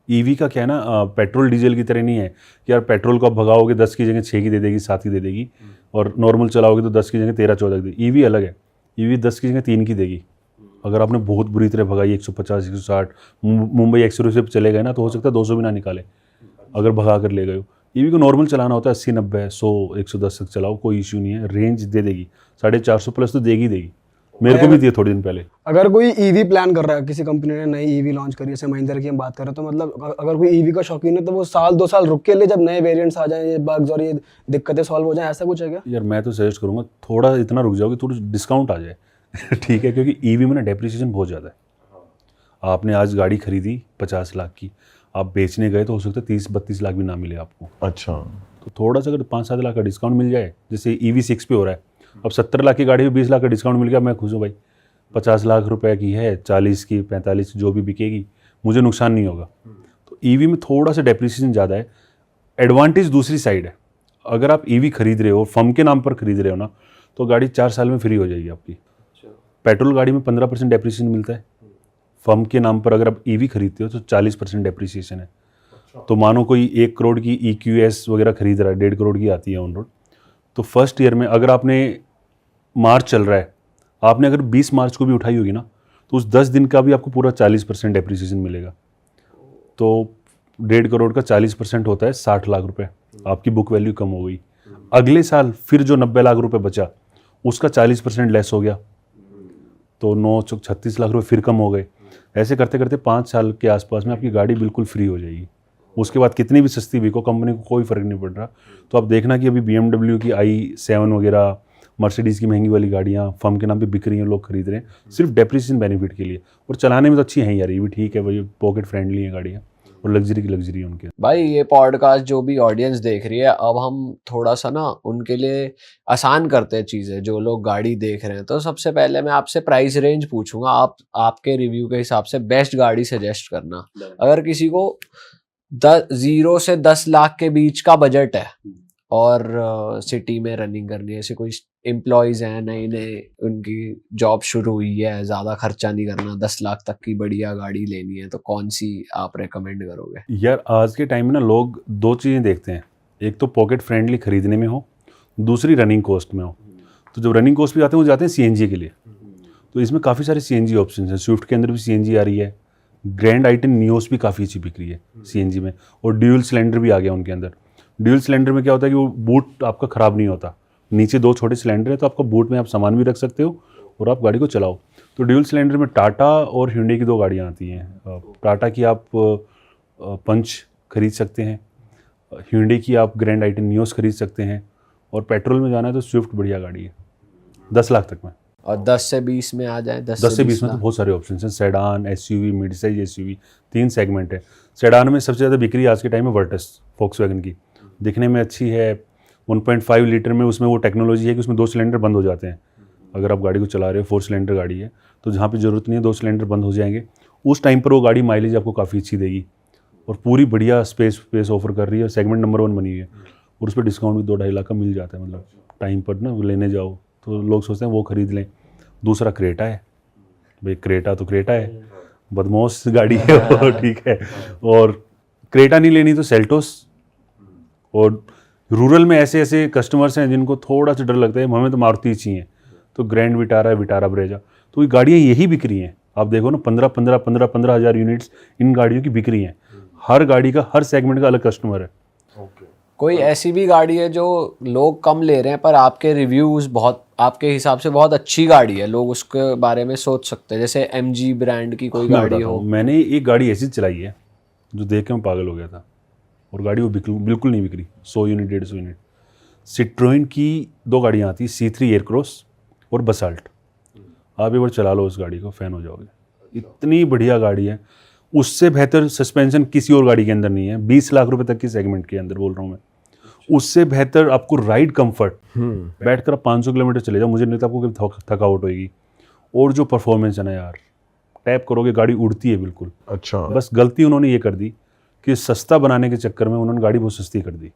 EV का क्या है ना, पेट्रोल डीजल की तरह नहीं है कि यार पेट्रोल को आप भगाओगे 10 की जगह 6 की दे देगी, 7 की दे देगी, और नॉर्मल चलाओगे तो 10 की जगह 13-14 की देगी। ईवी अलग है, ईवी 10 की जगह 3 की देगी। अगर आपने बहुत बुरी तरह भगाई 150 160 मुंबई एक्सप्रेस पे चले गए ना, तो हो सकता है 200 भी ना निकाले अगर भगा कर ले गए हो। ईवी को नॉर्मल चलाना होता है 80-90 100 110 तक चलाओ, कोई इश्यू नहीं है, रेंज दे देगी 450 प्लस तो देगी। मेरे को भी दिए थोड़े दिन पहले। अगर कोई ईवी प्लान कर रहा है, किसी कंपनी ने नई ईवी लॉन्च करी है, जैसे महिंद्रा की हम बात करें, तो मतलब अगर कोई ईवी का शौकीन है तो वो 1-2 साल रुक के ले, जब नए वेरिएंट्स आ जाएं, ये बग्स और ये दिक्कतें सॉल्व हो जाएं, ऐसा कुछ है क्या? यार मैं तो सजेस्ट करूँगा थोड़ा इतना रुक जाओगे, थोड़ा डिस्काउंट आ जाए ठीक है, क्योंकि ईवी में ना डेप्रिसिएशन बहुत ज़्यादा है। आपने आज गाड़ी खरीदी 50 लाख की, आप बेचने गए तो हो सकता है 30-32 लाख भी ना मिले आपको। अच्छा, तो थोड़ा सा अगर 5-7 लाख का डिस्काउंट मिल जाए, जैसे EV6 पे हो रहा है, अब 70 लाख की गाड़ी में 20 लाख का डिस्काउंट मिल गया, मैं खुश हूँ भाई। 50 लाख रुपए की है, 40 की 45 जो भी बिकेगी, मुझे नुकसान नहीं होगा। तो ईवी में थोड़ा सा डेप्रिसिएशन ज़्यादा है। एडवांटेज दूसरी साइड है, अगर आप ईवी खरीद रहे हो, फर्म के नाम पर खरीद रहे हो ना, तो गाड़ी 4 साल में फ्री हो जाएगी आपकी। पेट्रोल गाड़ी में 15% डेप्रिसिएशन मिलता है, फर्म के नाम पर अगर आप ईवी खरीदते हो तो 40% डेप्रिसिएशन है। तो मानो कोई 1 करोड़ की EQS वगैरह खरीद रहा है, 1.5 करोड़ की आती है ऑन रोड, तो फर्स्ट ईयर में अगर आपने मार्च चल रहा है, आपने अगर 20 मार्च को भी उठाई होगी ना, तो उस 10 दिन का भी आपको पूरा 40% डेप्रिसिएशन मिलेगा। तो 1.5 करोड़ का 40% होता है 60 लाख रुपए, आपकी बुक वैल्यू कम हो गई। अगले साल फिर जो 90 लाख रुपए बचा, उसका 40% लेस हो गया, तो 9-36 लाख रुपए फिर कम हो गए। ऐसे करते करते 5 साल के आसपास में आपकी गाड़ी बिल्कुल फ्री हो जाएगी। उसके बाद कितनी भी सस्ती बिको, कंपनी को कोई फ़र्क नहीं पड़ रहा। तो आप देखना कि अभी BMW की i7 वगैरह, मर्सिडीज़ की महंगी वाली गाड़ियाँ फर्म के नाम पे बिक रही हैं, लोग खरीद रहे हैं सिर्फ डेप्रिसिएशन बेनिफिट के लिए, और चलाने में तो अच्छी हैं यार, ये भी ठीक है भाई, पॉकेट फ्रेंडली हैं गाड़ियाँ, और लग्जरी की लग्जरी है उनके। भाई ये पॉडकास्ट जो भी ऑडियंस देख रही है, अब हम थोड़ा सा ना उनके लिए आसान करते हैं चीज़ें, जो लोग गाड़ी देख रहे हैं। तो सबसे पहले मैं आपसे प्राइस रेंज पूछूंगा, आप आपके रिव्यू के हिसाब से बेस्ट गाड़ी सजेस्ट करना। अगर किसी को 0 से 10 लाख के बीच का बजट है और सिटी में रनिंग करनी है, ऐसे कोई एम्प्लॉयज़ हैं, नए नए उनकी जॉब शुरू हुई है, ज़्यादा खर्चा नहीं करना, 10 लाख तक की बढ़िया गाड़ी लेनी है, तो कौन सी आप रेकमेंड करोगे? यार आज के टाइम में ना लोग 2 चीज़ें देखते हैं, एक तो पॉकेट फ्रेंडली खरीदने में हो, दूसरी रनिंग कॉस्ट में हो। तो जब रनिंग कॉस्ट पे जाते हैं वो जाते हैं CNG के लिए। तो इसमें काफ़ी सारे CNG ऑप्शन हैं, स्विफ्ट के अंदर भी CNG आ रही है, ग्रैंड आई10 नियोस भी काफ़ी अच्छी बिक रही है CNG में, और ड्यूल सिलेंडर भी आ गया उनके अंदर। ड्यूल सिलेंडर में क्या होता है कि वो बूट आपका ख़राब नहीं होता, नीचे 2 छोटे सिलेंडर है, तो आपका बूट में आप सामान भी रख सकते हो और आप गाड़ी को चलाओ। तो ड्यूल सिलेंडर में टाटा और hyundai की 2 गाड़ियाँ आती हैं। टाटा की आप पंच खरीद सकते हैं, hyundai की आप ग्रैंड आई10 नियोस खरीद सकते हैं, और पेट्रोल में जाना है तो स्विफ्ट बढ़िया गाड़ी है 10 लाख तक में। और 10 से 20 में आ जाए, 10 से 20 में तो बहुत सारे ऑप्शन हैं, sedan, SUV, mid size SUV, 3 segment है। सेडान में सबसे ज़्यादा बिक्री आज के टाइम में वर्टस वॉक्सवैगन की, दिखने में अच्छी है, 1.5 लीटर में, उसमें वो टेक्नोलॉजी है कि उसमें 2 सिलेंडर बंद हो जाते हैं। अगर आप गाड़ी को चला रहे हो, 4 सिलेंडर गाड़ी है, तो जहाँ पे ज़रूरत नहीं है 2 सिलेंडर बंद हो जाएंगे, उस टाइम पर वो गाड़ी माइलेज आपको काफ़ी अच्छी देगी, और पूरी बढ़िया स्पेस ऑफर कर रही है, सेगमेंट नंबर 1 बनी हुई है, और उस पर डिस्काउंट भी 2-2.5 लाख का मिल जाता है। मतलब टाइम पर ना लेने जाओ तो लोग सोचते हैं वो खरीद लें। दूसरा क्रेटा है भाई, क्रेटा तो क्रेटा है, बदमाश गाड़ी है वो, ठीक है। और क्रेटा नहीं लेनी तो सेल्टोस। और रूरल में ऐसे ऐसे कस्टमर्स हैं जिनको थोड़ा सा डर लगता है, हमें तो मारुति चाहिए, तो ग्रैंड विटारा, विटारा ब्रेजा, तो ये गाड़ियाँ यही बिक रही हैं। आप देखो ना 15 हज़ार यूनिट्स इन गाड़ियों की बिक रही हैं। हर गाड़ी का, हर सेगमेंट का अलग कस्टमर है। कोई ऐसी भी गाड़ी है जो लोग कम ले रहे हैं पर आपके रिव्यूज़ बहुत, आपके हिसाब से बहुत अच्छी गाड़ी है, लोग उसके बारे में सोच सकते हैं, जैसे MG ब्रांड की कोई गाड़ी हो? मैंने एक गाड़ी ऐसी चलाई है जो देख के मैं पागल हो गया था, और गाड़ी वो बिल्कुल नहीं बिक रही, 100 यूनिट 150 यूनिट। सिट्रोइन की 2 गाड़ियाँ आती, C3 एयरक्रॉस और बसाल्ट। आप एक बार चला लो उस गाड़ी को, फ़ैन हो जाओगे, इतनी बढ़िया गाड़ी है। उससे बेहतर सस्पेंशन किसी और गाड़ी के अंदर नहीं है, 20 लाख रुपए तक की सेगमेंट के अंदर बोल रहा हूँ मैं। उससे बेहतर आपको राइड कंफर्ट, बैठकर आप 500 किलोमीटर चले जाओ, मुझे नहीं लगता आपको कभी थकावट होएगी। और जो परफॉर्मेंस है ना यार, टैप करोगे गाड़ी उड़ती है बिल्कुल। अच्छा, बस गलती उन्होंने ये कर दी कि सस्ता बनाने के चक्कर में उन्होंने गाड़ी बहुत सस्ती कर दी।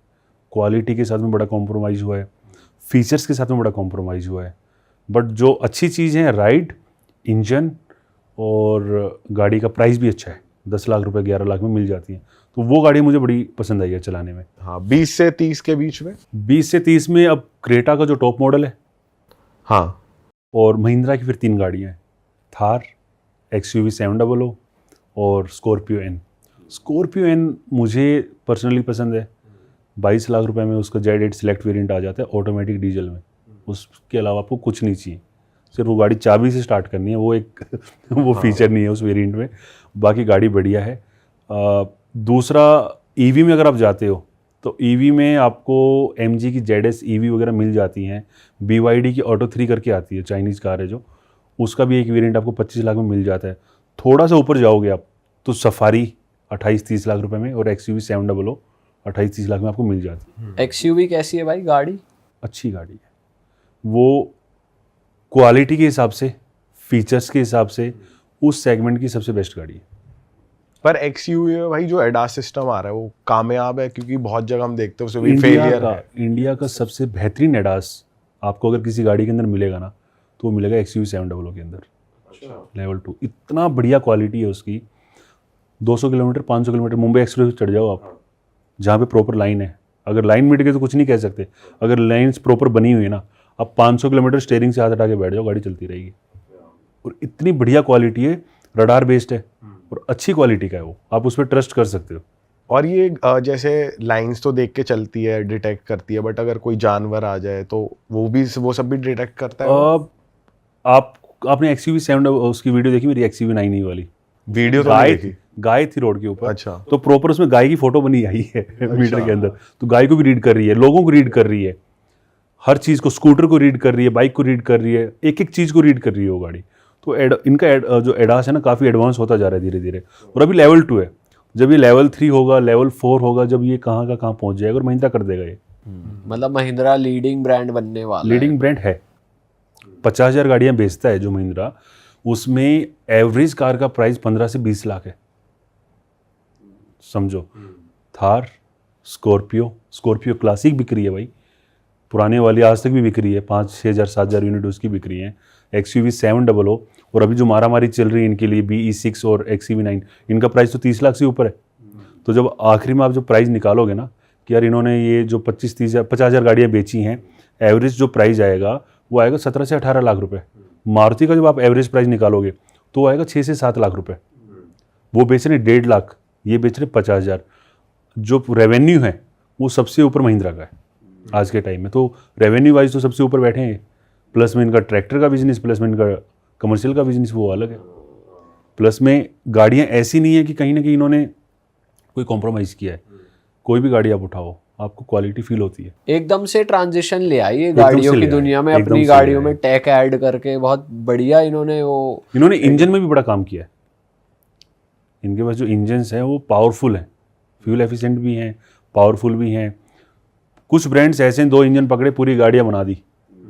क्वालिटी के साथ में बड़ा कॉम्प्रोमाइज़ हुआ है, फीचर्स के साथ में बड़ा कॉम्प्रोमाइज़ हुआ है, बट जो अच्छी चीज़ है, राइड, इंजन और गाड़ी का प्राइस भी अच्छा है। 10 लाख रुपए 11 लाख में मिल जाती हैं। तो वो गाड़ी मुझे बड़ी पसंद आई है चलाने में। हाँ, 20 से 30 के बीच में। 20 से 30 में अब क्रेटा का जो टॉप मॉडल है, हाँ, और महिंद्रा की फिर 3 गाड़ियाँ हैं, थार, XUV 700 और स्कॉर्पियो एन। स्कॉर्पियो एन मुझे पर्सनली पसंद है। 22 लाख रुपए में उसका Z8 सिलेक्ट वेरिएंट आ जाता है ऑटोमेटिक डीजल में। उसके अलावा आपको कुछ नहीं चाहिए, सिर्फ वो गाड़ी चाबी से स्टार्ट करनी है, वो एक वो फीचर नहीं है उस वेरिएंट में। बाकी गाड़ी बढ़िया है। दूसरा, ईवी में अगर आप जाते हो तो ईवी में आपको MG की ZS EV वगैरह मिल जाती हैं। BYD की ऑटो 3 करके आती है, चाइनीज़ कार है जो, उसका भी एक वेरिएंट आपको 25 लाख में मिल जाता है। थोड़ा सा ऊपर जाओगे आप तो सफारी 28-30 लाख रुपए में, और XUV 700 28-30 लाख में आपको मिल जाती है। XUV कैसी है भाई गाड़ी? अच्छी गाड़ी है वो, क्वालिटी के हिसाब से, फीचर्स के हिसाब से उस सेगमेंट की सबसे बेस्ट गाड़ी है। पर XUV में भाई जो ADAS सिस्टम आ रहा है वो कामयाब है, क्योंकि बहुत जगह हम देखते हैं उसमें भी फेलियर है। इंडिया का सबसे बेहतरीन ADAS आपको अगर किसी गाड़ी के अंदर मिलेगा ना, तो वो मिलेगा XUV 700 के अंदर। लेवल 2 इतना बढ़िया क्वालिटी है उसकी। 200 किलोमीटर 500 किलोमीटर मुंबई एक्सप्रेस पे चढ़ जाओ आप, जहाँ पे प्रॉपर लाइन है। अगर लाइन मिट गई तो कुछ नहीं कह सकते, अगर लाइन्स प्रॉपर बनी हुई है ना, आप 500 किलोमीटर स्टीयरिंग से हाथ हटा के बैठ जाओ, गाड़ी चलती रहेगी। और इतनी बढ़िया क्वालिटी है, रडार बेस्ड है और अच्छी क्वालिटी का है वो, आप उस पर ट्रस्ट कर सकते हो। और ये जैसे लाइंस तो देख के चलती है, डिटेक्ट करती है, बट अगर कोई जानवर आ जाए तो वो सब भी डिटेक्ट करता है। आपने XUV 700 उसकी वीडियो देखी मेरी, XUV 9e वाली वीडियो तो नहीं देखी। गाय थी रोड के ऊपर। अच्छा। तो प्रॉपर उसमें गाय की फोटो बनी आई है मीटर के अंदर। तो गाय को भी रीड कर रही है, लोगों को रीड कर रही है, हर चीज़ को, स्कूटर को रीड कर रही है, बाइक को रीड कर रही है, एक एक चीज़ को रीड कर रही है वो गाड़ी। तो इनका जो ADAS है ना, काफ़ी एडवांस होता जा रहा है धीरे धीरे। और अभी लेवल 2 है, जब ये लेवल 3 होगा, लेवल 4 होगा, जब ये कहाँ का कहाँ पहुँच जाएगा, और महिंद्रा कर देगा ये। मतलब महिंद्रा लीडिंग ब्रांड बनने वाला है। लीडिंग ब्रांड है। 50,000 गाड़ियाँ बेचता है जो महिंद्रा, उसमें एवरेज कार का प्राइस 15 से 20 लाख है, समझो। थार, स्कॉर्पियो क्लासिक बिक रही है भाई, पुराने वाली आज तक भी बिक रही है, 5-6 हज़ार 7 हज़ार यूनिट उसकी बिक रही है। XUV 700 और अभी जो मारामारी चल रही है इनके लिए BE6 और XUV 9, इनका प्राइस तो 30 लाख से ऊपर है। तो जब आखिरी में आप जो प्राइस निकालोगे ना कि यार इन्होंने ये जो 50,000 गाड़ियाँ बेची हैं, एवरेज जो प्राइस आएगा वो आएगा 17 से 18 लाख रुपए। मारुति का जब आप एवरेज प्राइस निकालोगे तो आएगा 6 से 7 लाख रुपए। वो बेच रहे 1.5 लाख, ये बेच रहे 50,000। जो रेवेन्यू है वो सबसे ऊपर महिंद्रा का है आज के टाइम में। तो रेवेन्यू वाइज तो सबसे ऊपर बैठे हैं, प्लस में इनका ट्रैक्टर का बिजनेस, प्लस में इनका कमर्शियल का बिजनेस वो अलग है। प्लस में गाड़ियाँ ऐसी नहीं है कि कहीं ना कहीं इन्होंने कोई कॉम्प्रोमाइज़ किया है। कोई भी गाड़ी आप उठाओ आपको क्वालिटी फील होती है। एकदम से ट्रांजिशन ले आई है गाड़ियों की दुनिया में, अपनी गाड़ियों में टेक ऐड करके बहुत बढ़िया इन्होंने इंजन में भी बड़ा काम किया है। इनके पास जो इंजन्स हैं वो पावरफुल हैं, फ्यूल एफिशिएंट भी हैं, पावरफुल भी हैं। कुछ ब्रांड्स ऐसे हैं 2 इंजन पकड़े पूरी गाड़ियाँ बना दी।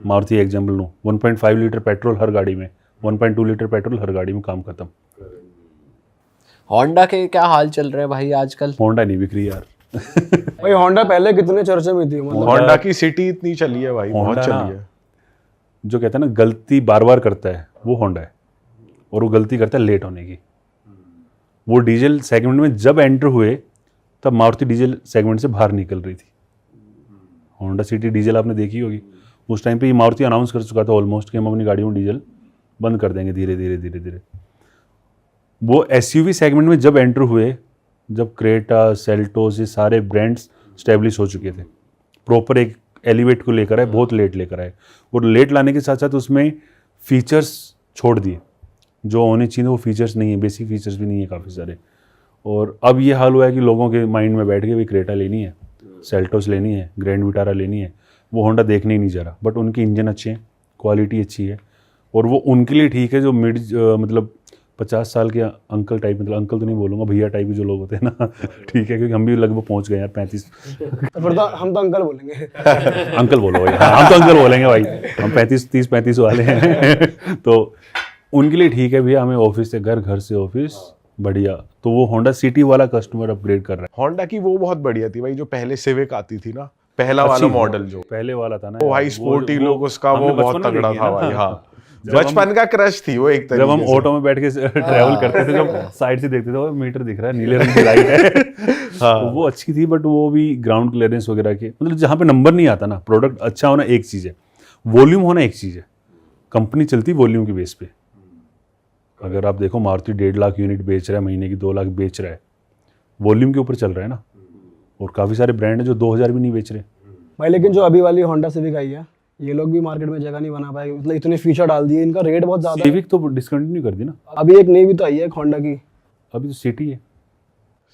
मारुति एग्जाम्पल लो, 1.5 लीटर पेट्रोल हर गाड़ी में, 1.2 लीटर पेट्रोल हर गाड़ी में, काम खत्म। होंडा के क्या हाल चल रहे हैं भाई आजकल? होंडा नहीं बिक रही यार भाई होंडा पहले कितने चर्चे में थी, मतलब होंडा की सिटी इतनी चली है भाई, बहुत चली है। जो कहते हैं ना गलती बार बार करता है वो होंडा है, और वो गलती करता है लेट होने की। वो डीजल सेगमेंट में जब एंटर हुए तब मारुति डीजल सेगमेंट से बाहर निकल रही थी। होंडा सिटी डीजल आपने देखी होगी, उस टाइम पे ये मारुति अनाउंस कर चुका था ऑलमोस्ट कि हम अपनी गाड़ियों में डीजल बंद कर देंगे धीरे धीरे। वो SUV सेगमेंट में जब एंटर हुए, जब क्रेटा, सेल्टोस, ये सारे ब्रांड्स स्टैब्लिश हो चुके थे, प्रॉपर एक एलिवेट को लेकर आए, बहुत लेट लेकर आए। और लेट लाने के साथ साथ उसमें फीचर्स छोड़ दिए, जो होने चाहिए वो फीचर्स नहीं है, बेसिक फीचर्स भी नहीं है काफ़ी सारे। और अब ये हाल हुआ है कि लोगों के माइंड में बैठ के भी क्रेटा लेनी है, सेल्टोस लेनी है, ग्रैंड विटारा लेनी है, वो होंडा देखने ही नहीं जा रहा। बट उनके इंजन अच्छे हैं, क्वालिटी अच्छी है, और वो उनके लिए ठीक है जो मतलब 50 साल के अंकल टाइप, मतलब अंकल तो नहीं बोलूँगा, भैया टाइप के जो लोग होते हैं ना ठीक है, क्योंकि हम भी लगभग पहुँच गए यार 35। फिर तो हम तो अंकल बोलेंगे अंकल बोलो भाई, हाँ, हम तो अंकल बोलेंगे भाई, हम 30-35 वाले हैं तो उनके लिए ठीक है भैया, हमें ऑफिस से घर, घर से ऑफिस, बढ़िया। तो वो होंडा सिटी वाला कस्टमर अपग्रेड कर रहा है। होंडा की वो बहुत बढ़िया थी भाई, जो पहले सिविक आती थी ना, पहला वाला मॉडल जो पहले वाला था ना, वो भाई स्पोर्टी लोग, उसका वो बहुत तगड़ा था भाई। हाँ, बचपन का क्रश थी वो एक जब हम तरीके से। ऑटो में बैठ के ट्रैवल करते थे, जब साइड से देखते थे वो मीटर दिख रहा है, नीले रंग की लाइट है। तो वो अच्छी थी, बट वो भी ग्राउंड क्लियरेंस वगैरह के, मतलब जहाँ पे नंबर नहीं आता ना, प्रोडक्ट अच्छा होना एक चीज़ है, वॉल्यूम होना एक चीज़ है। कंपनी चलती वॉल्यूम के बेस पे। अगर आप देखो मारुति 1.5 लाख यूनिट बेच रहा है, महीने की 2 लाख बेच रहा है, वॉल्यूम के ऊपर चल रहा है ना। और काफ़ी सारे ब्रांड हैं जो 2000 भी नहीं बेच रहे। भाई लेकिन जो अभी वाली होंडा सिविक आई है, ये लोग भी मार्केट में जगह नहीं बना पाए, मतलब इतने फीचर डाल दिए, इनका रेट बहुत ज्यादा है। सिविक तो डिसकंटिन्यू कर दी ना, अभी एक नई भी तो आई है होंडा की। अभी तो सिटी है।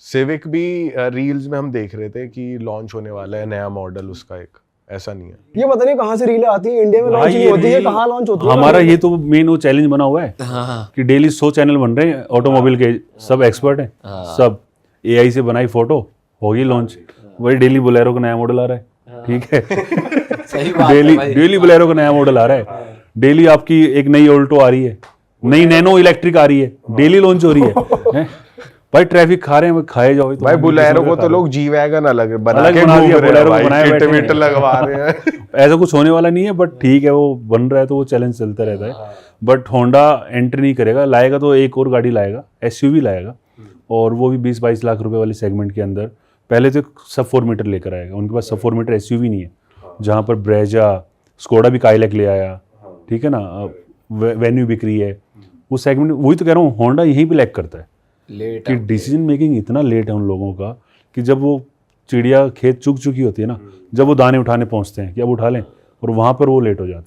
सिविक भी रील्स में हम देख रहे थे कि लॉन्च होने वाला है नया मॉडल उसका, एक ऐसा नहीं है। ये पता नहीं कहाँ से रीलें आती हैं, इंडिया में लॉन्च भाई नहीं ये होती है, reel- कहाँ लॉन्च होती है। हमारा ये तो मेन वो चैलेंज बना हुआ है हाँ कि डेली 100 चैनल बन रहे हैं ऑटोमोबाइल के, सब एक्सपर्ट हैं, सब AI से बनाई फोटो होगी लॉन्च, वही डेली बोलेरो का नया मॉडल आ रहा है, ठीक है। सही बात है डेली भाई। डेली बोलेरो का नया मॉडल आ रहा है, डेली आपकी एक नई ऑल्टो आ रही है, नई नैनो इलेक्ट्रिक आ रही है, डेली लॉन्च हो रही है। भाई ट्रैफिक खा रहे हैं, खाए जाओ तो भाई बुलेरो को तो लोग जी वैगन अलग बना अलग के बना घूम दिया, रहे हैं बोलेरो भाई, बनाए किट बैठे विट हैं। लगवा रहे हैं। ऐसा कुछ होने वाला नहीं है, बट ठीक है, वो बन रहा है तो वो चैलेंज चलता रहता है। बट होंडा एंट्री नहीं करेगा, लाएगा तो एक और गाड़ी लाएगा, SUV लाएगा, और वो भी 20-22 लाख रुपए वाले सेगमेंट के अंदर। पहले तो सब 4 मीटर लेकर आएगा, उनके पास सब 4 मीटर SUV नहीं है, जहाँ पर ब्रेजा, स्कोडा भी काइलैक ले आया, ठीक है ना, वेन्यू बिक रही है, वो सेगमेंट। वही तो कह रहा हूँ, होंडा यहीं पे लैग करता है लेट कि डिसीजन मेकिंग इतना लेट है उन लोगों का कि जब वो चिड़िया खेत चुग चुकी होती है ना, जब वो दाने उठाने पहुंचते हैं कि अब उठा लें, और वहाँ पर वो लेट हो जाते हैं।